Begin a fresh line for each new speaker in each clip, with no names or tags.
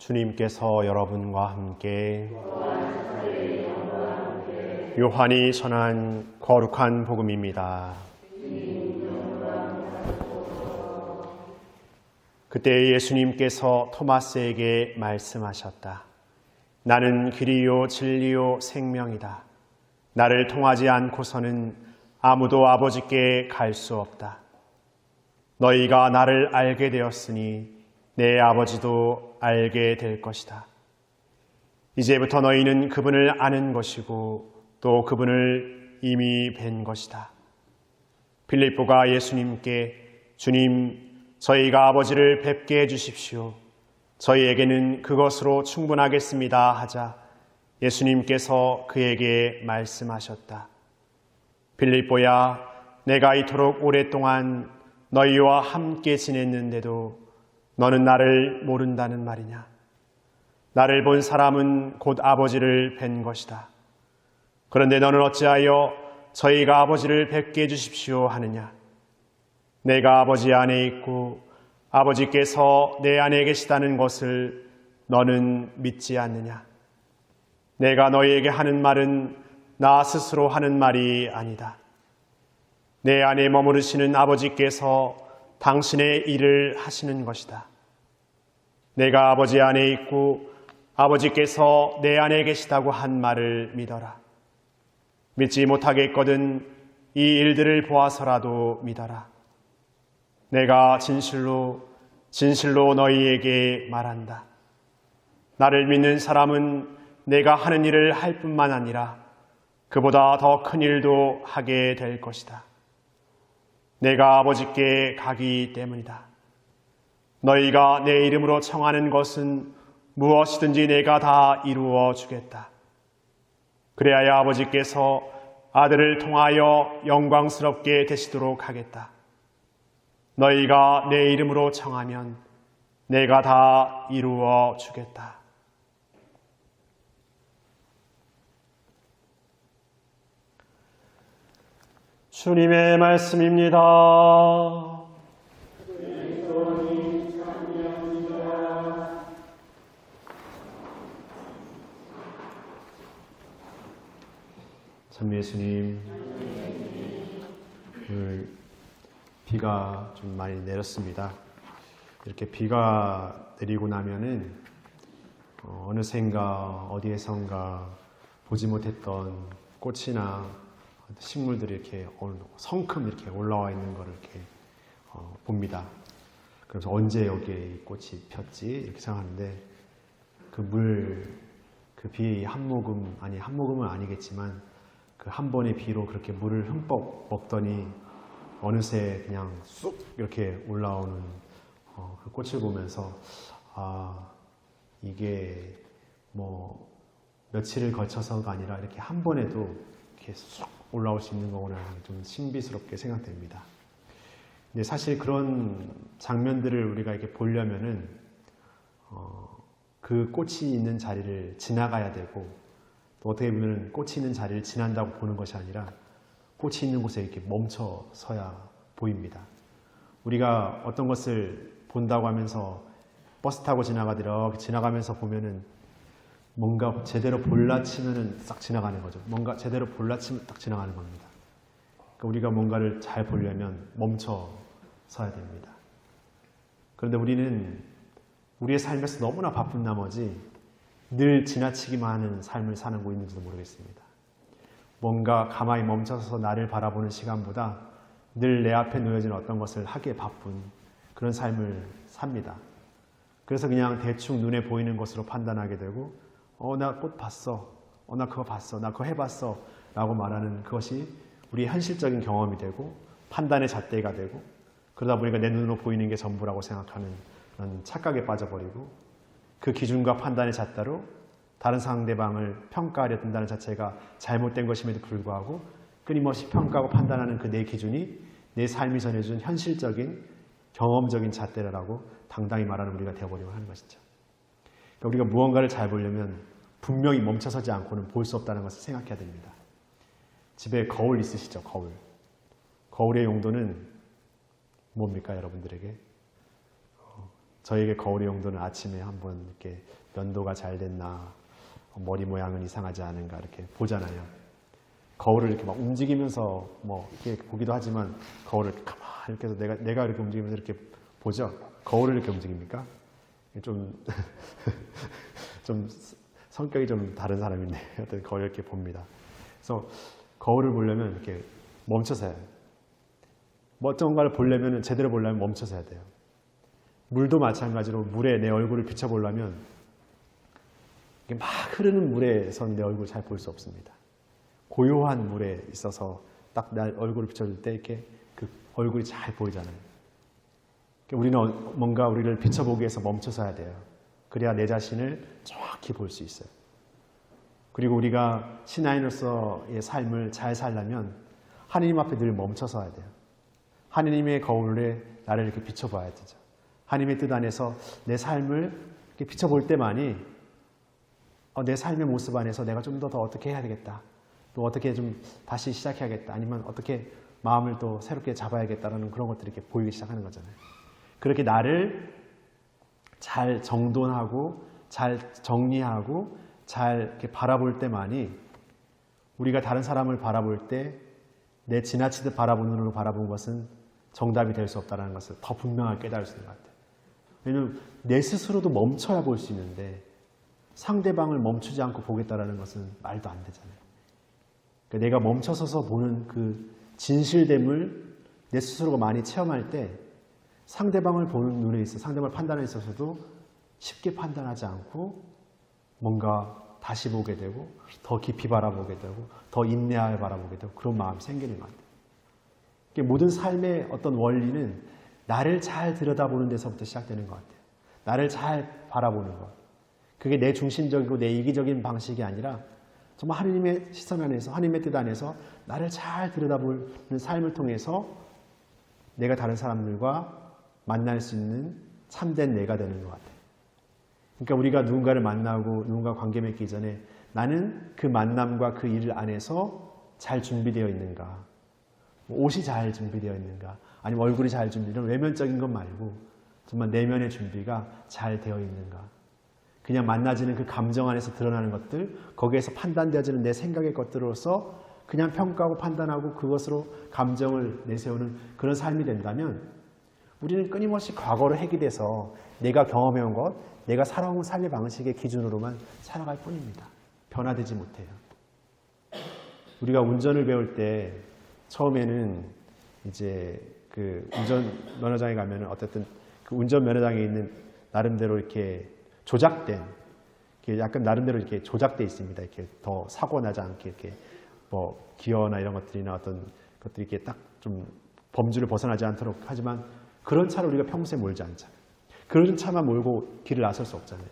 주님께서 여러분과 함께 요한이 전한 거룩한 복음입니다. 그때 예수님께서 토마스에게 말씀하셨다. 나는 길이요 진리요 생명이다. 나를 통하지 않고서는 아무도 아버지께 갈 수 없다. 너희가 나를 알게 되었으니 내 아버지도 알게 될 것이다. 이제부터 너희는 그분을 아는 것이고 또 그분을 이미 뵌 것이다. 빌립보가 예수님께 주님, 저희가 아버지를 뵙게 해주십시오. 저희에게는 그것으로 충분하겠습니다 하자 예수님께서 그에게 말씀하셨다. 빌립보야, 내가 이토록 오랫동안 너희와 함께 지냈는데도 너는 나를 모른다는 말이냐? 나를 본 사람은 곧 아버지를 뵌 것이다. 그런데 너는 어찌하여 저희가 아버지를 뵙게 해주십시오 하느냐? 내가 아버지 안에 있고 아버지께서 내 안에 계시다는 것을 너는 믿지 않느냐? 내가 너희에게 하는 말은 나 스스로 하는 말이 아니다. 내 안에 머무르시는 아버지께서 당신의 일을 하시는 것이다. 내가 아버지 안에 있고 아버지께서 내 안에 계시다고 한 말을 믿어라. 믿지 못하겠거든 이 일들을 보아서라도 믿어라. 내가 진실로 너희에게 말한다. 나를 믿는 사람은 내가 하는 일을 할 뿐만 아니라 그보다 더 큰 일도 하게 될 것이다. 내가 아버지께 가기 때문이다. 너희가 내 이름으로 청하는 것은 무엇이든지 내가 다 이루어 주겠다. 그래야 아버지께서 아들을 통하여 영광스럽게 되시도록 하겠다. 너희가 내 이름으로 청하면 내가 다 이루어 주겠다. 주님의 말씀입니다. 참 예수님, 오늘 비가 좀 많이 내렸습니다. 이렇게 비가 내리고 나면은 어느샌가 어디에선가 보지 못했던 꽃이나 식물들이 이렇게 성큼 이렇게 올라와 있는 것을 이렇게 봅니다. 그래서 언제 여기에 이 꽃이 폈지 이렇게 생각하는데 그 비의 한 모금은 아니겠지만 그 한 번의 비로 그렇게 물을 흠뻑 먹더니 어느새 그냥 쑥 이렇게 올라오는 그 꽃을 보면서 이게 뭐 며칠을 거쳐서가 아니라 이렇게 한 번에도 이렇게 쑥 올라올 수 있는 거구나 좀 신비스럽게 생각됩니다. 근데 사실 그런 장면들을 우리가 이렇게 보려면은 그 꽃이 있는 자리를 지나가야 되고 또 어떻게 보면 꽃이 있는 자리를 지난다고 보는 것이 아니라 꽃이 있는 곳에 이렇게 멈춰 서야 보입니다. 우리가 어떤 것을 본다고 하면서 버스 타고 지나가면서 보면은 뭔가 제대로 볼라치면은 싹 지나가는 거죠. 뭔가 제대로 볼라치면 딱 지나가는 겁니다. 그러니까 우리가 뭔가를 잘 보려면 멈춰 서야 됩니다. 그런데 우리는 우리의 삶에서 너무나 바쁜 나머지 늘 지나치기만 하는 삶을 사는 거 있는지도 모르겠습니다. 뭔가 가만히 멈춰서 나를 바라보는 시간보다 늘 내 앞에 놓여진 어떤 것을 하기에 바쁜 그런 삶을 삽니다. 그래서 그냥 대충 눈에 보이는 것으로 판단하게 되고 나 꽃 봤어, 나 그거 봤어, 나 그거 해봤어 라고 말하는 그것이 우리의 현실적인 경험이 되고 판단의 잣대가 되고 그러다 보니까 내 눈으로 보이는 게 전부라고 생각하는 그런 착각에 빠져버리고 그 기준과 판단의 잣대로 다른 상대방을 평가하려 든다는 자체가 잘못된 것임에도 불구하고 끊임없이 평가하고 판단하는 그 내 기준이 내 삶이 전해준 현실적인 경험적인 잣대라고 당당히 말하는 우리가 되어버리고 하는 것이죠. 그러니까 우리가 무언가를 잘 보려면 분명히 멈춰서지 않고는 볼 수 없다는 것을 생각해야 됩니다. 집에 거울 있으시죠? 거울. 거울의 용도는 뭡니까 여러분들에게? 저에게 거울의 용도는 아침에 한번 이렇게 면도가 잘 됐나, 머리 모양은 이상하지 않은가 이렇게 보잖아요. 거울을 이렇게 막 움직이면서 뭐 이렇게 보기도 하지만 거울을 가만히 이렇게 해서 내가 이렇게 움직이면서 이렇게 보죠. 거울을 이렇게 움직입니까? 좀 성격이 좀 다른 사람인데 어떤 거울 이렇게 봅니다. 그래서 거울을 보려면 이렇게 멈춰서 해요. 뭐 어떤 걸 보려면 제대로 보려면 멈춰서 해야 돼요. 물도 마찬가지로 물에 내 얼굴을 비춰보려면 막 흐르는 물에선 내 얼굴을 잘 볼 수 없습니다. 고요한 물에 있어서 딱 내 얼굴을 비춰줄 때 이렇게 그 얼굴이 잘 보이잖아요. 우리는 뭔가 우리를 비춰보기 위해서 멈춰서 해야 돼요. 그래야 내 자신을 정확히 볼 수 있어요. 그리고 우리가 신앙인으로서의 삶을 잘 살려면 하느님 앞에 늘 멈춰서 해야 돼요. 하느님의 거울에 나를 이렇게 비춰봐야 되죠. 하느님의 뜻 안에서 내 삶을 이렇게 비춰볼 때만이 내 삶의 모습 안에서 내가 좀 더 어떻게 해야 되겠다. 또 어떻게 좀 다시 시작해야겠다. 아니면 어떻게 마음을 또 새롭게 잡아야겠다라는 그런 것들이 이렇게 보이기 시작하는 거잖아요. 그렇게 나를 잘 정돈하고 잘 정리하고 잘 이렇게 바라볼 때만이 우리가 다른 사람을 바라볼 때 내 지나치듯 바라보는 눈으로 바라본 것은 정답이 될 수 없다는 것을 더 분명하게 깨달을 수 있는 것 같아요. 왜냐하면 내 스스로도 멈춰야 볼 수 있는데 상대방을 멈추지 않고 보겠다는 것은 말도 안 되잖아요. 그러니까 내가 멈춰서서 보는 그 진실됨을 내 스스로가 많이 체험할 때 상대방을 보는 눈에 있어 상대방을 판단에 있어서도 쉽게 판단하지 않고 뭔가 다시 보게 되고 더 깊이 바라보게 되고 더 인내하여 바라보게 되고 그런 마음이 생기는 것 같아요. 그러니까 모든 삶의 어떤 원리는 나를 잘 들여다보는 데서부터 시작되는 것 같아요. 나를 잘 바라보는 것. 그게 내 중심적이고 내 이기적인 방식이 아니라 정말 하느님의 시선 안에서 하느님의 뜻 안에서 나를 잘 들여다보는 삶을 통해서 내가 다른 사람들과 만날 수 있는 참된 내가 되는 것 같아요. 그러니까 우리가 누군가를 만나고 누군가 관계 맺기 전에 나는 그 만남과 그 일 안에서 잘 준비되어 있는가, 옷이 잘 준비되어 있는가, 아니면 얼굴이 잘 준비되어 이런 외면적인 것 말고 정말 내면의 준비가 잘 되어 있는가. 그냥 만나지는 그 감정 안에서 드러나는 것들, 거기에서 판단되어지는 내 생각의 것들로서 그냥 평가하고 판단하고 그것으로 감정을 내세우는 그런 삶이 된다면 우리는 끊임없이 과거로 해기돼서 내가 경험해온 것, 내가 살아온 삶의 방식의 기준으로만 살아갈 뿐입니다. 변화되지 못해요. 우리가 운전을 배울 때 처음에는 이제 그 운전면허장에 가면은 어쨌든 그 운전면허장에 있는 나름대로 이렇게 조작된, 약간 나름대로 이렇게 조작되어 있습니다. 이렇게 더 사고 나지 않게 이렇게 뭐 기어나 이런 것들이나 어떤 것들이 이렇게 딱 좀 범주를 벗어나지 않도록 하지만 그런 차를 우리가 평소에 몰지 않잖아요. 그런 차만 몰고 길을 나설 수 없잖아요.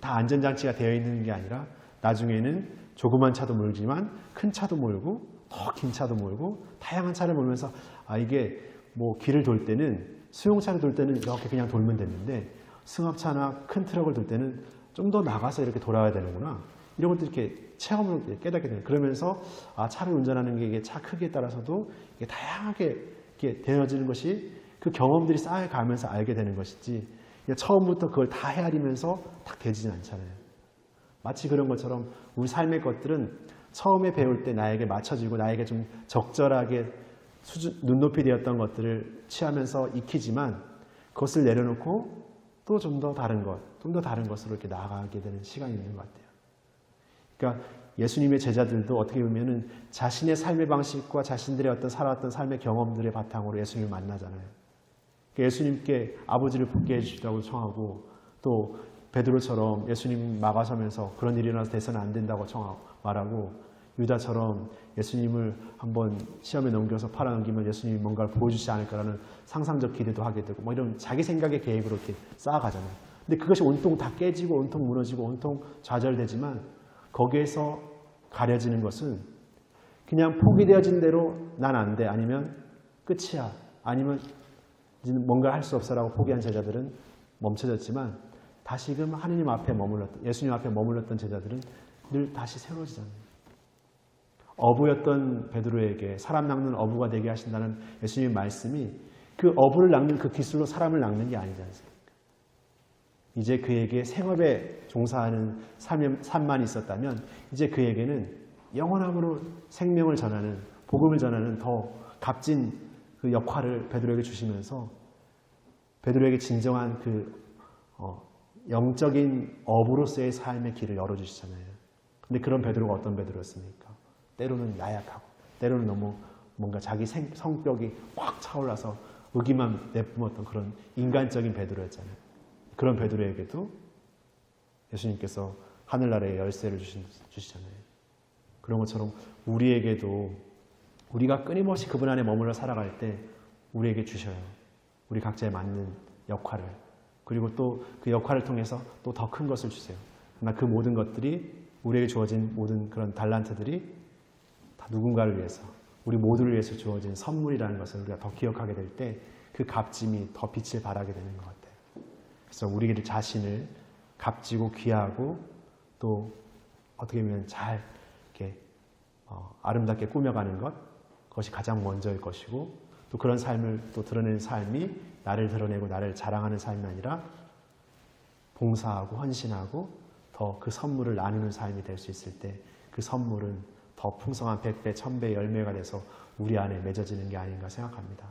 다 안전장치가 되어 있는 게 아니라 나중에는 조그만 차도 몰지만 큰 차도 몰고 더 긴 차도 몰고 다양한 차를 몰면서 이게 뭐 길을 돌 때는 수용차를 돌 때는 이렇게 그냥 돌면 됐는데 승합차나 큰 트럭을 돌 때는 좀 더 나가서 이렇게 돌아야 되는구나. 이런 것들 이렇게 체험을 깨닫게 돼요. 그러면서 차를 운전하는 게 이게 차 크기에 따라서도 이게 다양하게 이렇게 되어지는 것이 그 경험들이 쌓여가면서 알게 되는 것이지 처음부터 그걸 다 헤아리면서 딱 되지는 않잖아요. 마치 그런 것처럼 우리 삶의 것들은 처음에 배울 때 나에게 맞춰지고 나에게 좀 적절하게 눈높이 되었던 것들을 취하면서 익히지만 그것을 내려놓고 또 좀 더 다른 것, 좀 더 다른 것으로 이렇게 나아가게 되는 시간이 있는 것 같아요. 그러니까 예수님의 제자들도 어떻게 보면은 자신의 삶의 방식과 자신들의 어떤 살아왔던 삶의 경험들의 바탕으로 예수님을 만나잖아요. 예수님께 아버지를 붙게 해주시라고 청하고 또 베드로처럼 예수님 막아서면서 그런 일이 일어나서 돼서는 안 된다고 말하고 유다처럼 예수님을 한번 시험에 넘겨서 팔아넘기면 예수님이 뭔가를 보여주지 않을까라는 상상적 기대도 하게 되고 뭐 이런 자기 생각의 계획으로 이렇게 쌓아가잖아요. 근데 그것이 온통 다 깨지고 온통 무너지고 온통 좌절되지만 거기에서 가려지는 것은 그냥 포기되어진 대로 난 안 돼 아니면 끝이야 아니면 뭔가 할 수 없어라고 포기한 제자들은 멈춰졌지만 다시금 하느님 앞에 머물렀던 예수님 앞에 머물렀던 제자들은 늘 다시 세워지잖아요. 어부였던 베드로에게 사람 낚는 어부가 되게 하신다는 예수님의 말씀이 그 어부를 낚는 그 기술로 사람을 낚는 게 아니지 않습니까? 이제 그에게 생업에 종사하는 삶만 있었다면 이제 그에게는 영원함으로 생명을 전하는, 복음을 전하는 더 값진 그 역할을 베드로에게 주시면서 베드로에게 진정한 그 영적인 어부로서의 삶의 길을 열어주시잖아요. 근데 그런 베드로가 어떤 베드로였습니까? 때로는 나약하고, 때로는 너무 뭔가 자기 성격이 확 차올라서 의기만 내뿜었던 그런 인간적인 베드로였잖아요. 그런 베드로에게도 예수님께서 하늘나라의 열쇠를 주시잖아요. 그런 것처럼 우리에게도 우리가 끊임없이 그분 안에 머물러 살아갈 때 우리에게 주셔요. 우리 각자에 맞는 역할을. 그리고 또 그 역할을 통해서 또 더 큰 것을 주세요. 그러나 그 모든 것들이 우리에게 주어진 모든 그런 달란트들이 다 누군가를 위해서, 우리 모두를 위해서 주어진 선물이라는 것을 우리가 더 기억하게 될 때 그 값짐이 더 빛을 발하게 되는 것 같아요. 그래서 우리 자신을 값지고 귀하고 또 어떻게 보면 잘 이렇게 아름답게 꾸며가는 것, 그것이 가장 먼저일 것이고, 또 그런 삶을 또 드러내는 삶이 나를 드러내고 나를 자랑하는 삶이 아니라 봉사하고 헌신하고 더 그 선물을 나누는 삶이 될 수 있을 때 그 선물은 더 풍성한 100배, 1000배 열매가 돼서 우리 안에 맺어지는 게 아닌가 생각합니다.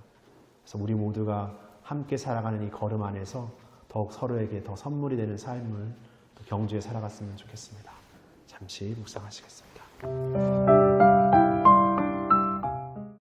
그래서 우리 모두가 함께 살아가는 이 걸음 안에서 더욱 서로에게 더 선물이 되는 삶을 또 경주에 살아갔으면 좋겠습니다. 잠시 묵상하시겠습니다.